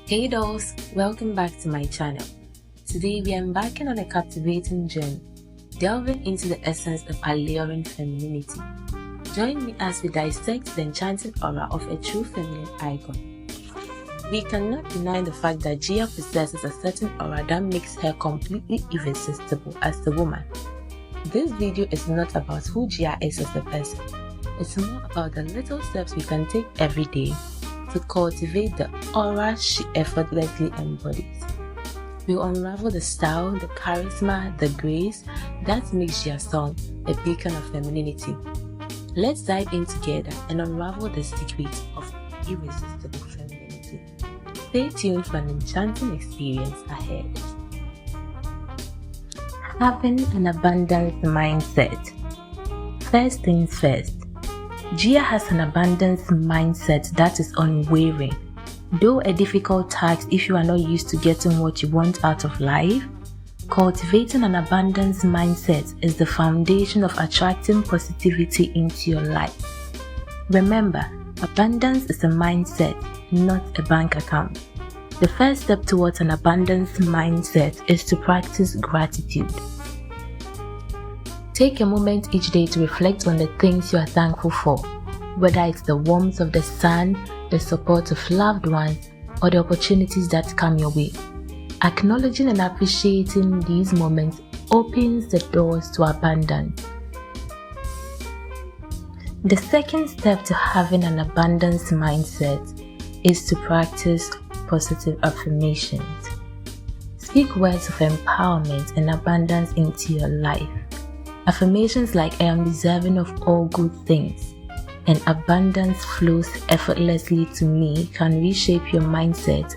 Hey dolls, welcome back to my channel. Today we are embarking on a captivating journey, delving into the essence of alluring femininity. Join me as we dissect the enchanting aura of a true feminine icon. We cannot deny the fact that Jia possesses a certain aura that makes her completely irresistible as a woman. This video is not about who Jia is as a person. It's more about the little steps we can take every day to cultivate the aura she effortlessly embodies. We'll unravel the style, the charisma, the grace that makes Jia Song a beacon of femininity. Let's dive in together and unravel the secrets of irresistible femininity. Stay tuned for an enchanting experience ahead. Having an abundance mindset. First things first, Jia has an abundance mindset that is unwavering. Though a difficult task if you are not used to getting what you want out of life, cultivating an abundance mindset is the foundation of attracting positivity into your life. Remember, abundance is a mindset, not a bank account. The first step towards an abundance mindset is to practice gratitude. Take a moment each day to reflect on the things you are thankful for, whether it's the warmth of the sun, the support of loved ones, or the opportunities that come your way. Acknowledging and appreciating these moments opens the doors to abundance. The second step to having an abundance mindset is to practice positive affirmations. Speak words of empowerment and abundance into your life. Affirmations like I am deserving of all good things and abundance flows effortlessly to me can reshape your mindset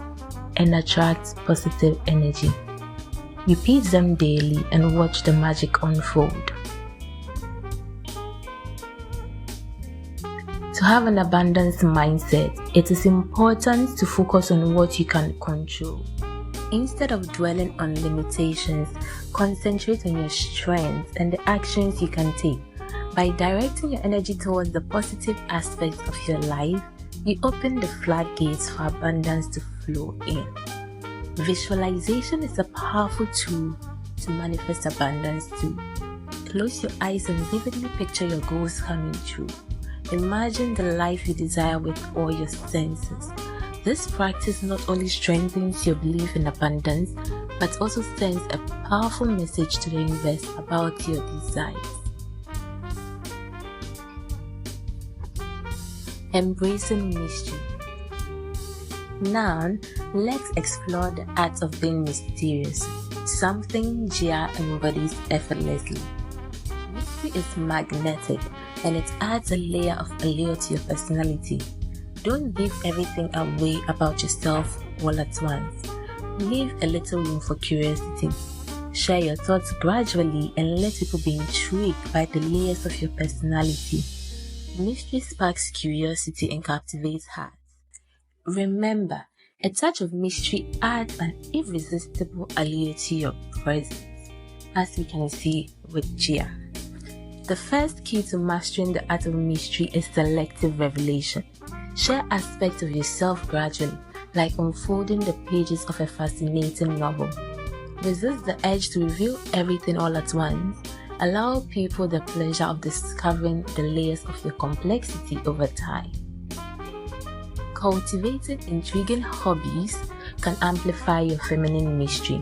and attract positive energy. Repeat them daily and watch the magic unfold. To have an abundance mindset, it is important to focus on what you can control. Instead of dwelling on limitations, concentrate on your strengths and the actions you can take. By directing your energy towards the positive aspects of your life, you open the floodgates for abundance to flow in. Visualization is a powerful tool to manifest abundance too. Close your eyes and vividly picture your goals coming true. Imagine the life you desire with all your senses. This practice not only strengthens your belief in abundance, but also sends a powerful message to the universe about your desires. Embracing mystery. Now, let's explore the art of being mysterious, something Jia embodies effortlessly. Mystery is magnetic and it adds a layer of allure to your personality. Don't give everything away about yourself all at once. Leave a little room for curiosity. Share your thoughts gradually and let people be intrigued by the layers of your personality. Mystery sparks curiosity and captivates hearts. Remember, a touch of mystery adds an irresistible allure to your presence, as we can see with Jia. The first key to mastering the art of mystery is selective revelation. Share aspects of yourself gradually, like unfolding the pages of a fascinating novel. Resist the urge to reveal everything all at once. Allow people the pleasure of discovering the layers of your complexity over time. Cultivating intriguing hobbies can amplify your feminine mystery.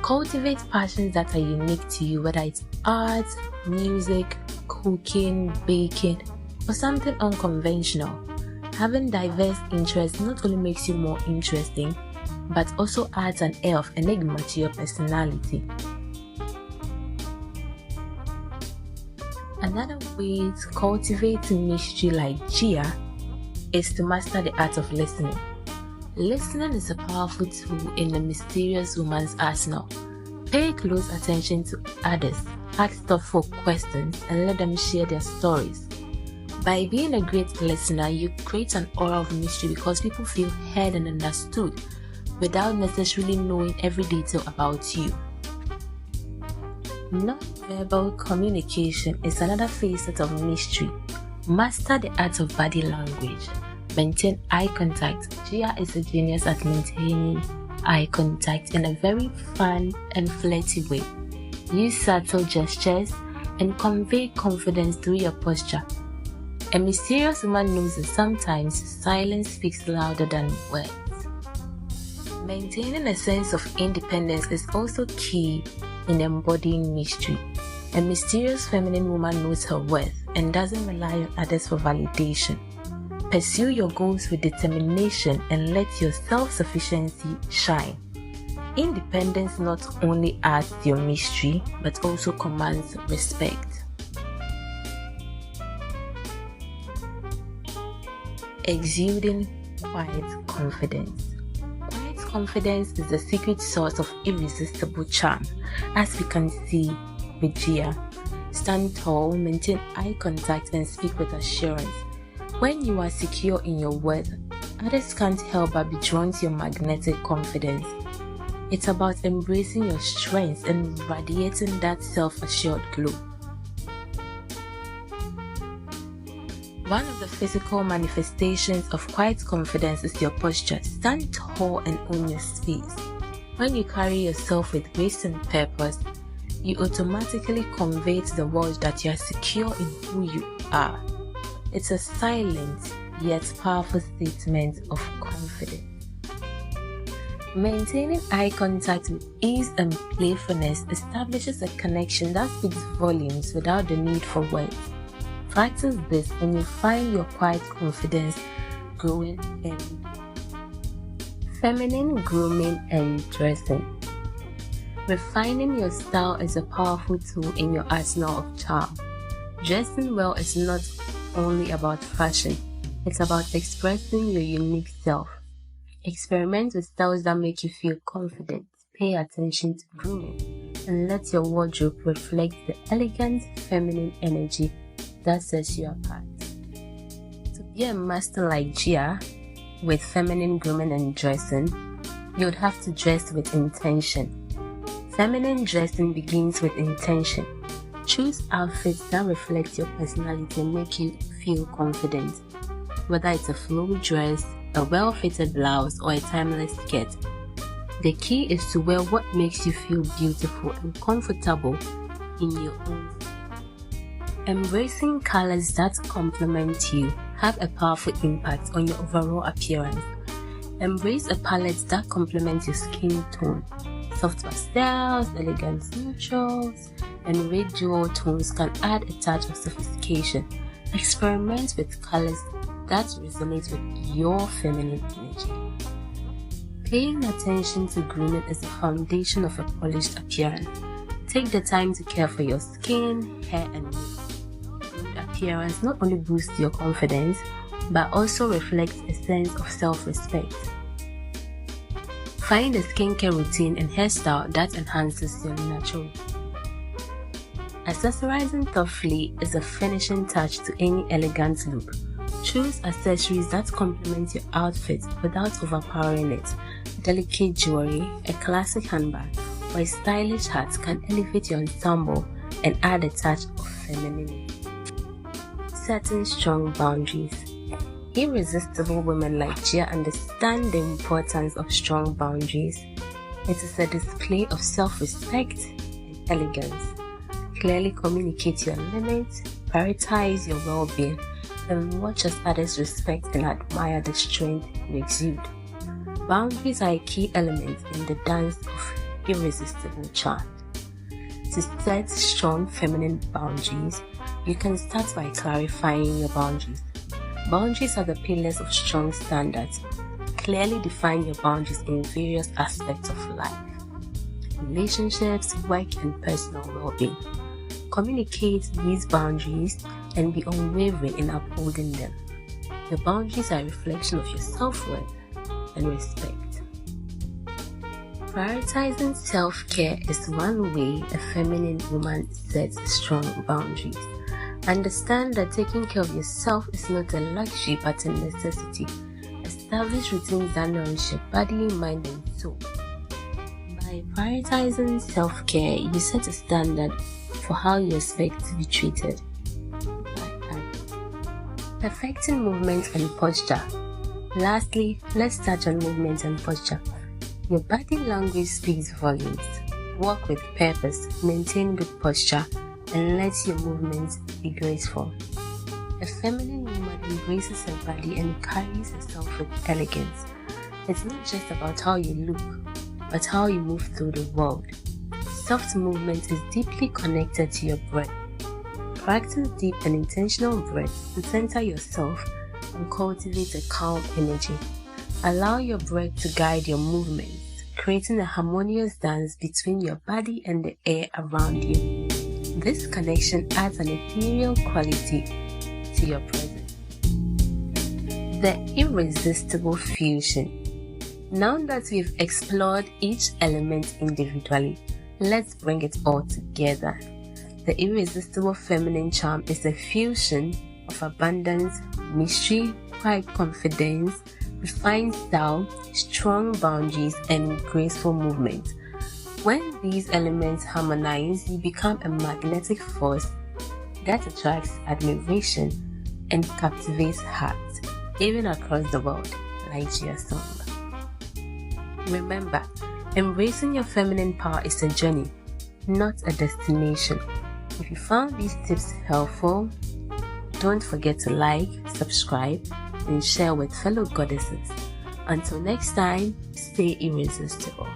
Cultivate passions that are unique to you, whether it's art, music, cooking, baking, or something unconventional. Having diverse interests not only makes you more interesting, but also adds an air of enigma to your personality. Another way to cultivate mystery like Jia is to master the art of listening. Listening is a powerful tool in the mysterious woman's arsenal. Pay close attention to others, ask thoughtful questions, and let them share their stories. By being a great listener, you create an aura of mystery because people feel heard and understood without necessarily knowing every detail about you. Non-verbal communication is another facet of mystery. Master the art of body language. Maintain eye contact. Jia is a genius at maintaining eye contact in a very fun and flirty way. Use subtle gestures and convey confidence through your posture. A mysterious woman knows that sometimes silence speaks louder than words. Maintaining a sense of independence is also key in embodying mystery. A mysterious feminine woman knows her worth and doesn't rely on others for validation. Pursue your goals with determination and let your self-sufficiency shine. Independence not only adds to your mystery but also commands respect. Exuding quiet confidence. Quiet confidence is the secret source of irresistible charm, as we can see with Jia. Stand tall, maintain eye contact, and speak with assurance. When you are secure in your worth, others can't help but be drawn to your magnetic confidence. It's about embracing your strengths and radiating that self-assured glow. One of the physical manifestations of quiet confidence is your posture. Stand tall and own your space. When you carry yourself with grace and purpose, you automatically convey to the world that you are secure in who you are. It's a silent yet powerful statement of confidence. Maintaining eye contact with ease and playfulness establishes a connection that speaks volumes without the need for words. Practice this and you find your quiet confidence growing in feminine grooming and dressing. Refining your style is a powerful tool in your arsenal of charm. Dressing well is not only about fashion, it's about expressing your unique self. Experiment with styles that make you feel confident. Pay attention to grooming and let your wardrobe reflect the elegant feminine energy that sets you apart. To be a master like Jia with feminine grooming and dressing, you would have to dress with intention. Feminine dressing begins with intention. Choose outfits that reflect your personality and make you feel confident. Whether it's a flowy dress, a well-fitted blouse, or a timeless skirt, the key is to wear what makes you feel beautiful and comfortable in your own. Embracing colors that complement you have a powerful impact on your overall appearance. Embrace a palette that complements your skin tone. Soft pastels, elegant neutrals, and red dual tones can add a touch of sophistication. Experiment with colors that resonate with your feminine energy. Paying attention to grooming is the foundation of a polished appearance. Take the time to care for your skin, hair, and nails. Groomed appearance not only boosts your confidence, but also reflects a sense of self-respect. Find a skincare routine and hairstyle that enhances your natural beauty. Accessorizing thoughtfully is a finishing touch to any elegant look. Choose accessories that complement your outfit without overpowering it. Delicate jewelry, a classic handbag, or a stylish hat can elevate your ensemble and add a touch of femininity. Setting strong boundaries. Irresistible women like Jia understand the importance of strong boundaries. It is a display of self-respect and elegance. Clearly communicate your limits, prioritize your well-being, and watch as others respect and admire the strength you exude. Boundaries are a key element in the dance of irresistible charm. To set strong feminine boundaries, you can start by clarifying your boundaries. Boundaries are the pillars of strong standards. Clearly define your boundaries in various aspects of life: relationships, work, and personal well-being. Communicate these boundaries and be unwavering in upholding them. Your boundaries are a reflection of your self-worth and respect. Prioritizing self-care is one way a feminine woman sets strong boundaries. Understand that taking care of yourself is not a luxury but a necessity. Establish routines that nourish your body, mind, and soul. By prioritizing self-care, you set a standard for how you expect to be treated. Perfecting movement and posture. Lastly, let's touch on movement and posture. Your body language speaks volumes. Walk with purpose, maintain good posture, and let your movements be graceful. A feminine woman embraces her body and carries herself with elegance. It's not just about how you look, but how you move through the world. Soft movement is deeply connected to your breath. Practice deep and intentional breath to center yourself and cultivate a calm energy. Allow your breath to guide your movements, creating a harmonious dance between your body and the air around you. This connection adds an ethereal quality to your presence. The Irresistible Fusion. Now that we've explored each element individually, let's bring it all together. The Irresistible Feminine Charm is a fusion of abundance, mystery, quiet confidence, refined style, strong boundaries, and graceful movement. When these elements harmonize, you become a magnetic force that attracts admiration and captivates hearts, even across the world, like Jia Song. Remember, embracing your feminine power is a journey, not a destination. If you found these tips helpful, don't forget to like, subscribe, and share with fellow goddesses. Until next time, stay irresistible.